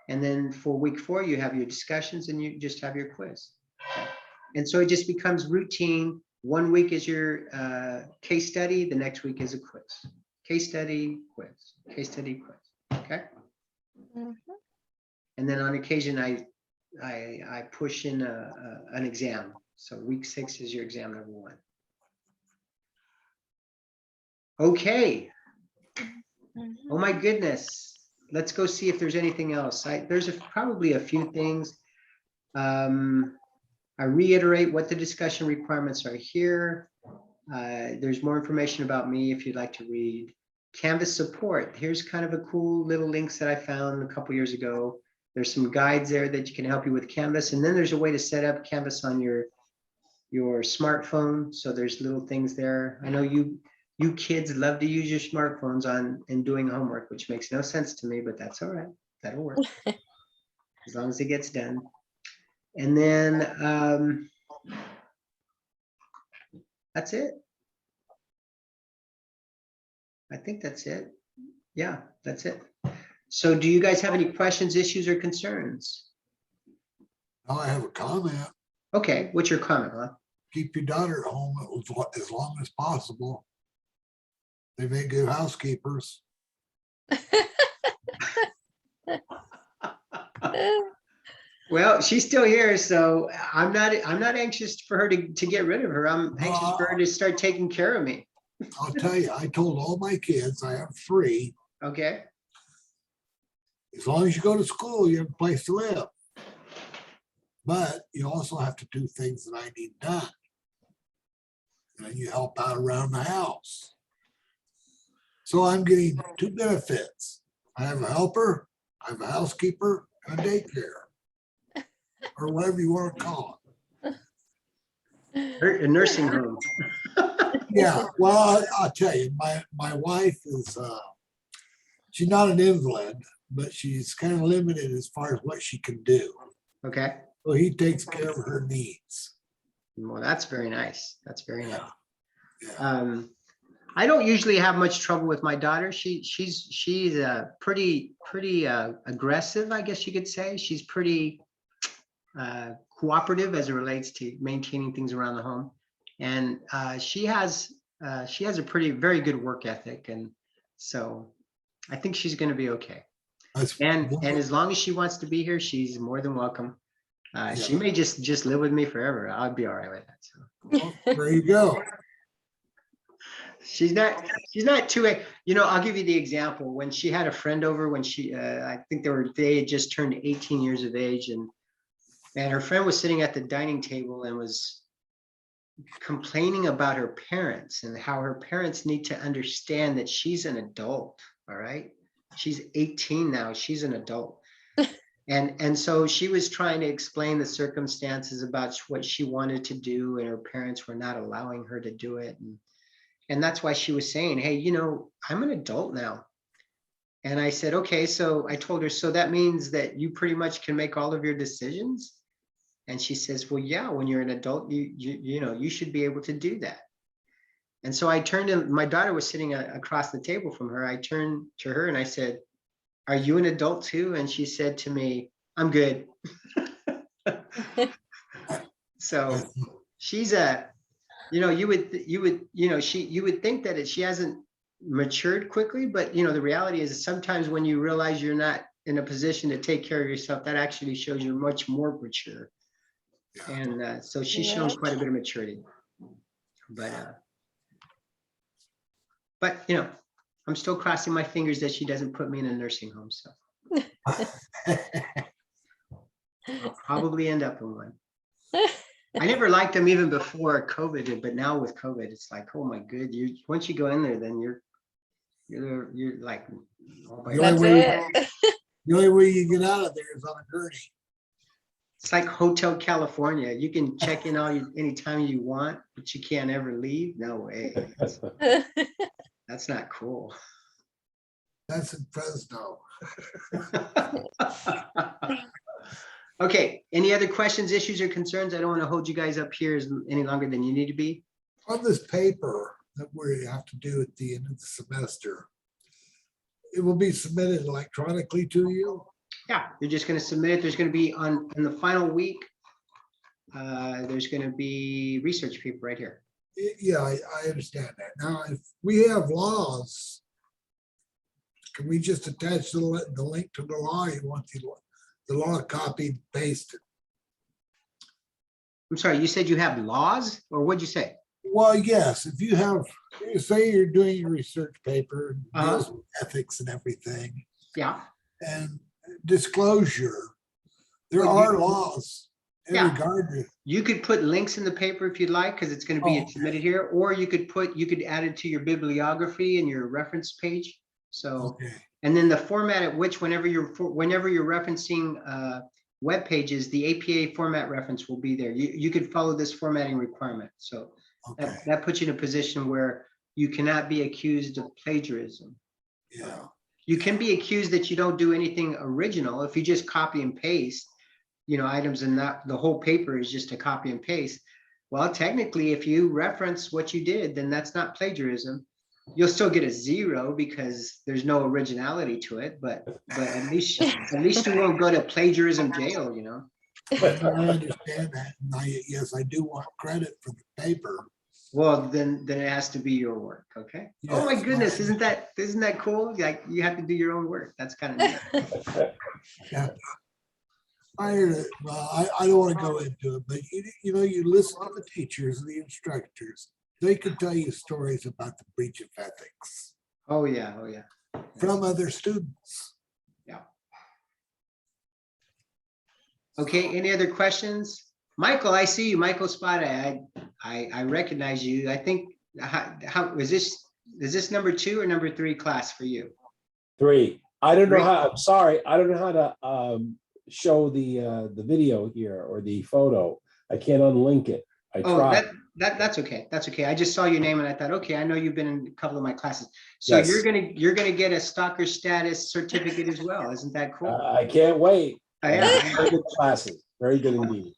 Speaker 1: And then for week 4, you have your discussions and you just have your quiz. Okay. And so it just becomes routine. One week is your case study, the next week is a quiz. Case study, quiz, case study, quiz, okay?
Speaker 4: Mhm.
Speaker 1: And then on occasion, I push in an exam. So week 6 is your exam number 1. Okay. Oh my goodness. Let's go see if there's anything else. There's probably a few things. I reiterate what the discussion requirements are here. There's more information about me if you'd like to read. Canvas support. Here's kind of a cool little links that I found a couple years ago. There's some guides there that can help you with Canvas. And then there's a way to set up Canvas on your smartphone. So there's little things there. I know you kids love to use your smartphones in doing homework, which makes no sense to me, but that's all right. That'll work. As long as it gets done. And then that's it. I think that's it. Yeah, that's it. So do you guys have any questions, issues, or concerns?
Speaker 2: Now I have a comment.
Speaker 1: Okay, what's your comment, huh?
Speaker 2: Keep your daughter at home as long as possible. They make good housekeepers.
Speaker 1: Well, she's still here, so I'm not anxious for her to get rid of her. I'm anxious for her to start taking care of me.
Speaker 2: I'll tell you, I told all my kids, I have 3,
Speaker 1: Okay,
Speaker 2: as long as you go to school, you have a place to live. But you also have to do things that I need done. And you help out around the house. So I'm getting 2 benefits. I have a helper, I have a housekeeper, and a daycare. Or whatever you want to call
Speaker 1: a nursing home.
Speaker 2: it. Yeah, well, I'll tell you, my wife is, she's not an invalid, but she's kind of limited as far as what she can do.
Speaker 1: Okay,
Speaker 2: So he takes care of her needs.
Speaker 1: well, that's very nice. That's very nice.
Speaker 2: Yeah.
Speaker 1: I don't usually have much trouble with my daughter. She's pretty aggressive, I guess you could say. She's pretty cooperative as it relates to maintaining things around the home, and she has a very good work ethic, and so I think she's going to be okay. And as long as she wants to be here, she's more than welcome. She may just live with me forever. I'll be all right with that. So.
Speaker 2: Well, there you go.
Speaker 1: She's not too, I'll give you the example. When she had a friend over, when I think they had just turned 18 years of age, and her friend was sitting at the dining table and was complaining about her parents and how her parents need to understand that she's an adult. All right. She's 18 now. She's an adult. And so she was trying to explain the circumstances about what she wanted to do, and her parents were not allowing her to do it. And that's why she was saying, hey, I'm an adult now. And I said, okay, so I told her, so that means that you pretty much can make all of your decisions? And she says, well, yeah, when you're an adult, you should be able to do that. And so I turned to, my daughter was sitting across the table from her. I turned to her and I said, are you an adult too? And she said to me, I'm good. So she's you would think that she hasn't matured quickly, but the reality is sometimes when you realize you're not in a position to take care of yourself, that actually shows you're much more mature. And so she's shown quite a bit of maturity. But I'm still crossing my fingers that she doesn't put me in a nursing home. So I'll probably end up in one. I never liked them even before COVID, but now with COVID, it's like, oh my good, once you go in there, then You're like. all by
Speaker 2: The only
Speaker 4: That's
Speaker 1: yourself.
Speaker 2: way-
Speaker 4: it.
Speaker 2: The only way you get out of there is on a gurney.
Speaker 1: It's like Hotel California. You can check in anytime you want, but you can't ever leave. No way. That's not cool.
Speaker 2: That's in Fresno.
Speaker 1: Okay, any other questions, issues, or concerns? I don't want to hold you guys up here any longer than you need to be.
Speaker 2: On this paper that we have to do at the end of the semester, it will be submitted electronically to you.
Speaker 1: Yeah, you're just gonna submit it. There's gonna be in the final week. There's gonna be research paper right here.
Speaker 2: Yeah, I understand that. Now, if we have laws, can we just attach the link to the law? You want the law copied, pasted?
Speaker 1: I'm sorry, you said you have laws, or what'd you say?
Speaker 2: Well, yes, if you have, say you're doing your research paper,
Speaker 1: Uh-huh.
Speaker 2: deals with ethics and everything,
Speaker 1: Yeah,
Speaker 2: and disclosure, there
Speaker 1: Well,
Speaker 2: are
Speaker 1: you-
Speaker 2: laws in
Speaker 1: Yeah.
Speaker 2: regard to,
Speaker 1: you could put links in the paper if you'd like, because it's gonna be
Speaker 2: Oh, okay.
Speaker 1: submitted here, or you could add it to your bibliography and your reference page. So,
Speaker 2: okay,
Speaker 1: and then the format at which whenever you're referencing web pages, the APA format reference will be there. You could follow this formatting requirement. So
Speaker 2: okay,
Speaker 1: that puts you in a position where you cannot be accused of plagiarism.
Speaker 2: yeah.
Speaker 1: You can be accused that you don't do anything original if you just copy and paste, items, and that the whole paper is just a copy and paste. Well, technically, if you reference what you did, then that's not plagiarism. You'll still get a 0 because there's no originality to it, but at least you won't go to plagiarism jail,
Speaker 2: I understand that. And yes, I do want credit for the paper.
Speaker 1: Well, then it has to be your work, okay? Oh my
Speaker 2: Yes.
Speaker 1: goodness, isn't that cool? Like, you have to do your own work. That's kind of neat.
Speaker 2: I heard it. Well, I don't want to go into it, but you listen to the teachers and the instructors. They can tell you stories about the breach of ethics
Speaker 1: Oh, yeah, oh, yeah.
Speaker 2: from other students.
Speaker 1: Okay, any other questions? Michael, I see you, Michael Spada. I recognize you. I think, how is this number 2 or number 3 class for you?
Speaker 6: 3. I don't know
Speaker 1: Three.
Speaker 6: how, I'm sorry, I don't know how to show the video here or the photo. I can't unlink it. I
Speaker 1: Oh,
Speaker 6: tried.
Speaker 1: that's okay. That's okay. I just saw your name and I thought, okay, I know you've been in a couple of my classes. So
Speaker 6: Yes.
Speaker 1: you're gonna get a stalker status certificate as well. Isn't that cool?
Speaker 6: I can't wait.
Speaker 1: Yeah.
Speaker 6: Very good classes, very good indeed.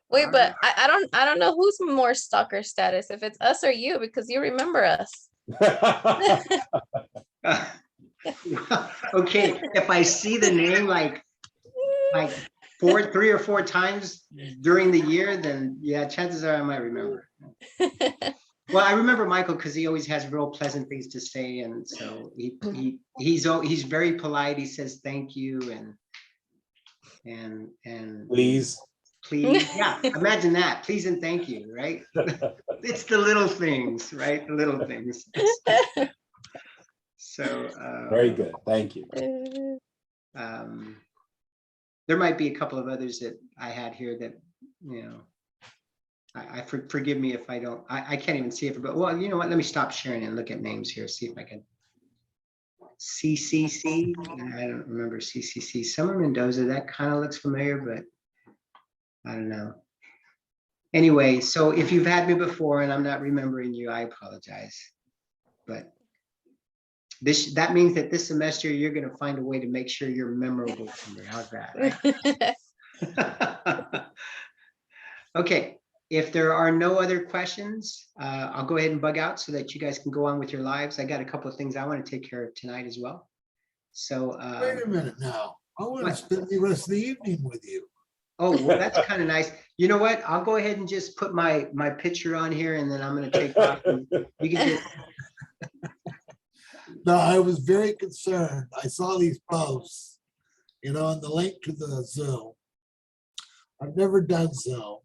Speaker 4: Wait, but I don't know who's more stalker status, if it's us or you, because you remember us.
Speaker 1: Okay, if I see the name like 3 or 4 times during the year, then yeah, chances are I might remember. Well, I remember Michael because he always has real pleasant things to say, and so he's very polite. He says thank you and
Speaker 6: Please.
Speaker 1: please. Yeah, imagine that. Please and thank you, right? It's the little things, right? The little things. So
Speaker 6: Very good, thank you.
Speaker 1: There might be a couple of others that I had here that, forgive me if I don't, I can't even see it, but well, you know what? Let me stop sharing and look at names here, see if I can. CCC, I don't remember CCC. Summer Mendoza, that kind of looks familiar, but I don't know. Anyway, so if you've had me before and I'm not remembering you, I apologize. But that means that this semester you're going to find a way to make sure you're memorable to me. How's that? Right? Okay, if there are no other questions, I'll go ahead and bug out so that you guys can go on with your lives. I got a couple of things I want to take care of tonight as well. So,
Speaker 2: Wait a minute now. I want to
Speaker 1: what?
Speaker 2: spend the rest of the evening with you.
Speaker 1: oh, well, that's kind of nice. You know what? I'll go ahead and just put my picture on here and then I'm going to take off. And you can just,
Speaker 2: No, I was very concerned. I saw these posts, and the link to the Zoom. I've never done Zoom.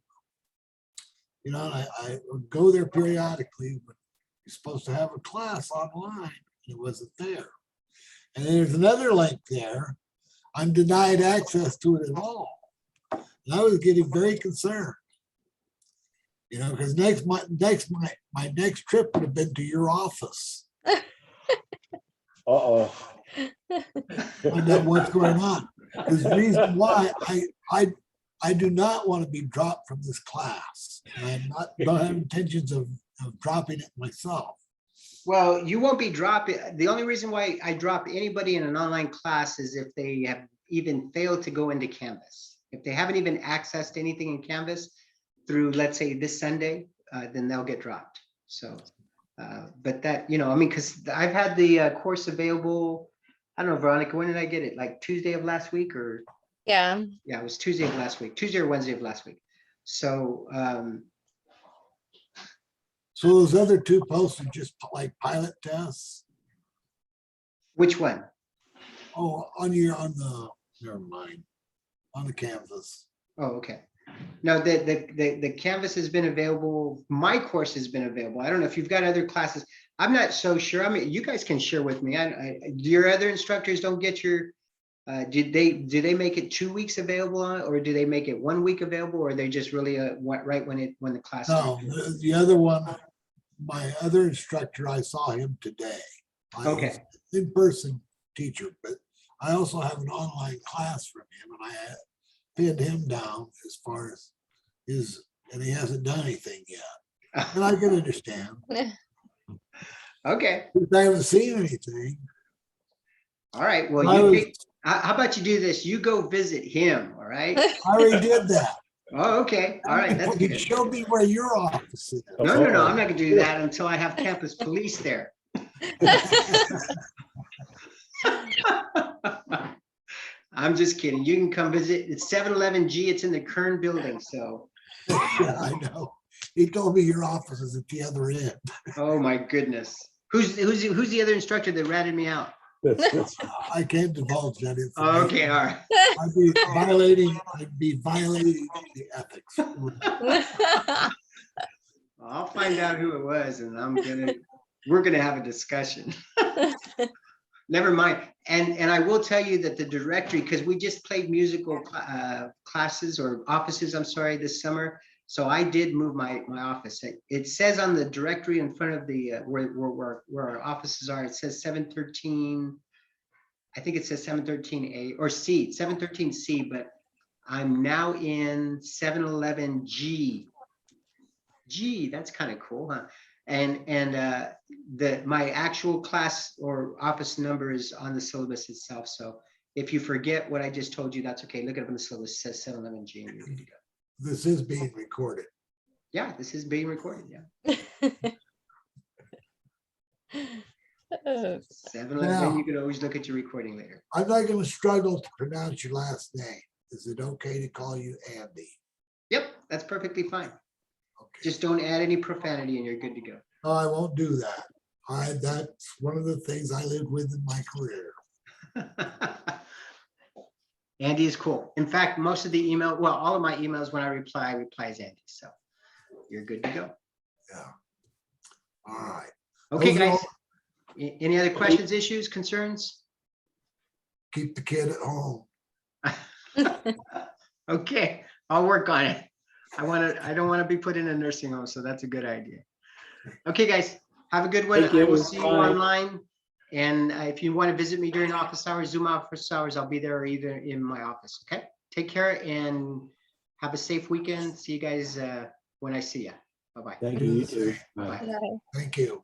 Speaker 2: And I would go there periodically, but you're supposed to have a class online, and it wasn't there. And then there's another link there. I'm denied access to it at all. And I was getting very concerned. Because my next trip would have been to your office.
Speaker 6: Uh-oh.
Speaker 2: Find out what's going on. There's a reason why I do not want to be dropped from this class. Don't have intentions of dropping it myself.
Speaker 1: Well, you won't be dropping. The only reason why I drop anybody in an online class is if they have even failed to go into Canvas. If they haven't even accessed anything in Canvas through, let's say, this Sunday, then they'll get dropped. So, but that, I mean, because I've had the course available. I don't know, Veronica, when did I get it? Like Tuesday of last week or?
Speaker 4: Yeah,
Speaker 1: Yeah, it was Tuesday of last week, Tuesday or Wednesday of last week. So,
Speaker 2: So those other two posts are just like pilot tests.
Speaker 1: which one?
Speaker 2: Oh, never mind, on the Canvas.
Speaker 1: Oh, okay. No, the Canvas has been available. My course has been available. I don't know if you've got other classes. I'm not so sure. I mean, you guys can share with me. Your other instructors don't get your, did they make it 2 weeks available or do they make it 1 week available, or they just really right when the class
Speaker 2: No,
Speaker 1: starts?
Speaker 2: the other one, my other instructor, I saw him today.
Speaker 1: Okay.
Speaker 2: In-person teacher, but I also have an online class from him, and I pinned him down as far as and he hasn't done anything yet. And I can understand.
Speaker 1: Okay.
Speaker 2: I haven't seen anything.
Speaker 1: All right. Well,
Speaker 2: I was-
Speaker 1: how about you do this? You go visit him. All right.
Speaker 2: I already did that.
Speaker 1: Oh, okay. All right. That's
Speaker 2: You
Speaker 1: good.
Speaker 2: showed me where your office is.
Speaker 1: No, I'm not gonna do that until I have campus police there. I'm just kidding. You can come visit. It's 711G. It's in the Kern building. So,
Speaker 2: Yeah, I know. He told me your office is at the other end.
Speaker 1: oh my goodness. Who's the other instructor that ratted me out?
Speaker 2: I can't divulge that information.
Speaker 1: Oh, okay. All right.
Speaker 2: I'd be violating the ethics.
Speaker 1: I'll find out who it was and we're gonna have a discussion. Never mind. And I will tell you that the directory, because we just played musical classes or offices, I'm sorry, this summer. So I did move my office. It says on the directory in front of the where our offices are, it says 713. I think it says 713A or C, 713C, but I'm now in 711G. Gee, that's kind of cool, huh? And my actual class or office number is on the syllabus itself. So if you forget what I just told you, that's okay. Look it up on the syllabus. It says 711G and you're good to go.
Speaker 2: This is being recorded.
Speaker 1: Yeah, this is being recorded. Yeah. 711. You can always look at your recording later.
Speaker 2: I'm not going to struggle to pronounce your last name. Is it okay to call you Andy?
Speaker 1: Yep, that's perfectly fine.
Speaker 2: Okay.
Speaker 1: Just don't add any profanity and you're good to go.
Speaker 2: No, I won't do that. That's one of the things I lived with in my career.
Speaker 1: Andy is cool. In fact, most of the email, well, all of my emails when I reply as Andy. So you're good to go.
Speaker 2: Yeah. All right.
Speaker 1: Okay,
Speaker 2: Those are
Speaker 1: guys.
Speaker 2: all-
Speaker 1: Any other questions, issues, concerns?
Speaker 2: Keep the kid at home.
Speaker 1: Okay, I'll work on it. I don't want to be put in a nursing home, so that's a good idea. Okay, guys, have a good one.
Speaker 6: Thank
Speaker 1: I will
Speaker 6: you.
Speaker 1: see you
Speaker 6: Bye.
Speaker 1: online. And if you want to visit me during office hours, Zoom office hours, I'll be there either in my office. Okay, take care and have a safe weekend. See you guys when I see you. Bye-bye.
Speaker 6: Thank you. You too. Bye.
Speaker 1: Bye.
Speaker 2: Thank you.